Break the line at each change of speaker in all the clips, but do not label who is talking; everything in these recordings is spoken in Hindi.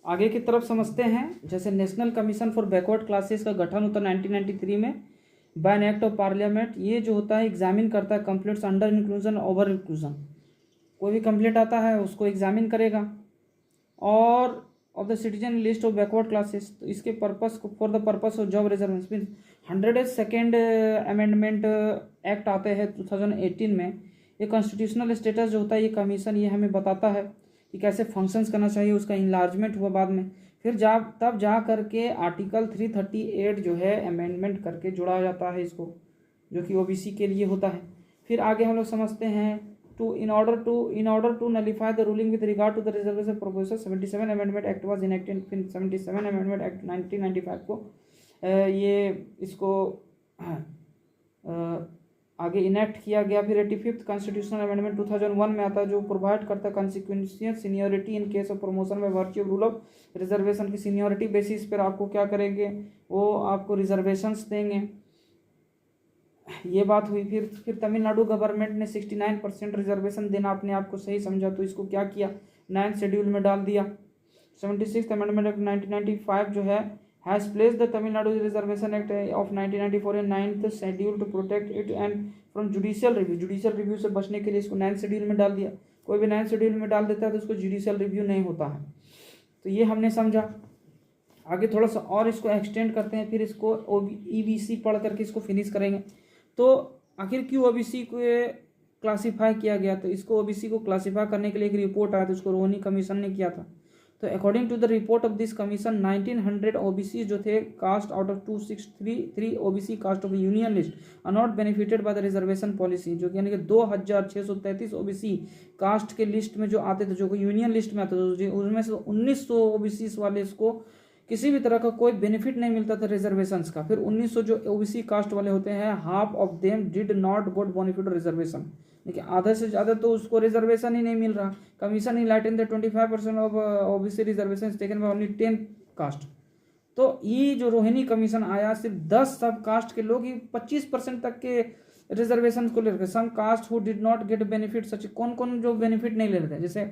आगे की तरफ समझते हैं। जैसे national commission for backward classes का गठन होता है 1993 में by an act of parliament. ये जो होता है एग्जामिन करता है complaints under inclusion over inclusion. कोई भी कंप्लेंट आता है उसको एग्जामिन करेगा। और of the citizen list of backward classes, तो इसके purpose for the purpose of job reservation means 102nd amendment act आते हैं 2018 में। ये कॉन्स्टिट्यूशनल स्टेटस जो होता है ये कमीशन ये हमें बताता है कि कैसे फंक्शंस करना चाहिए। उसका इनलार्जमेंट हुआ बाद में, फिर तब जा करके आर्टिकल 338 जो है अमेंडमेंट करके जोड़ा जाता है इसको, जो कि ओबीसी के लिए होता है। फिर आगे हम लोग समझते हैं in order to nullify the ruling with regard to the reservation proposal 77 amendment act was enacted in 77 amendment act 1995 को ये इसको आगे इनेक्ट किया गया। फिर 85th कॉन्स्टिट्यूशनल अमेंडमेंट 2001 में आता है जो प्रोवाइड करता है consequential seniority in case of promotion by virtue of rule of reservation की सीनियरिटी बेसिस पर आपको क्या करेंगे, वो आपको रिजर्वेशंस देंगे। ये बात हुई। फिर तमिलनाडु गवर्नमेंट ने 69% रिजर्वेशन देना अपने आप को सही समझा, तो इसको क्या किया 9th शेड्यूल में डाल दिया। 76th अमेंडमेंट ऑफ 1995 जो है has placed the Tamil Nadu reservation act of 1994 in 9th schedule to protect it and from judicial review. Judicial review से बचने के लिए इसको 9th शेड्यूल में डाल दिया। कोई भी 9th शेड्यूल में डाल देता है तो उसको जुडिशियल रिव्यू नहीं होता है। तो ये हमने समझा। आगे थोड़ा सा और इसको एक्सटेंड करते हैं, फिर इसको ईबीसी पढ़ करके इसको फिनिश करेंगे। तो आखिर क्यों ओबीसी को क्लासीफाई किया गया, तो इसको ओबीसी को क्लासीफाई करने के लिए एक रिपोर्ट आया था, उसको रोहिणी कमीशन ने किया था। तो according to the report of this commission 1900 OBC जो थे caste out of 2633 OBC caste of union list are not benefited by the reservation policy, जो कि यानी कि 2633 ओबीसी कास्ट के लिस्ट में जो आते थे, जो यूनियन लिस्ट में आते थे, उसमें से 1900 ओबीसी वाले इसको किसी भी तरह का कोई बेनिफिट नहीं मिलता था रिजर्वेशंस का। फिर 1900 जो ओबीसी कास्ट वाले होते हैं half of them did not goat benefit reservation, देखिए आधे से ज़्यादा तो उसको रिजर्वेशन ही नहीं मिल रहा। कमीशन ही light in the 25% of OBC reservation taken by only 10 caste. तो ये जो रोहिणी कमीशन आया सिर्फ 10 सब कास्ट के लोग ही 25% तक के रिजर्वेशन को ले रहे। Some caste who did not get benefit such, कौन कौन जो बेनिफिट नहीं ले रहे थे, जैसे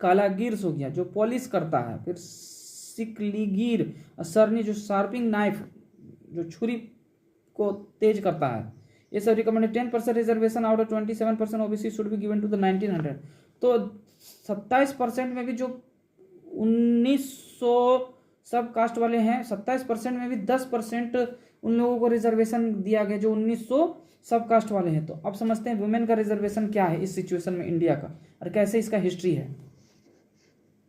कालागिर्स हो गया जो पॉलिश करता है, फिर सिकलीगिर सरनी जो शार्पिंग नाइफ जो छुरी को तेज करता है, ये सब recommended. 10% reservation out of 27% OBC should be given to the 1900। तो 27% में भी जो 1900 सब कास्ट वाले हैं, 27% में भी 10% उन लोगों को रिजर्वेशन दिया गया जो 1900 सब कास्ट वाले हैं। तो अब समझते हैं वुमेन का रिजर्वेशन क्या है इस सिचुएशन में इंडिया का, और कैसे इसका हिस्ट्री है।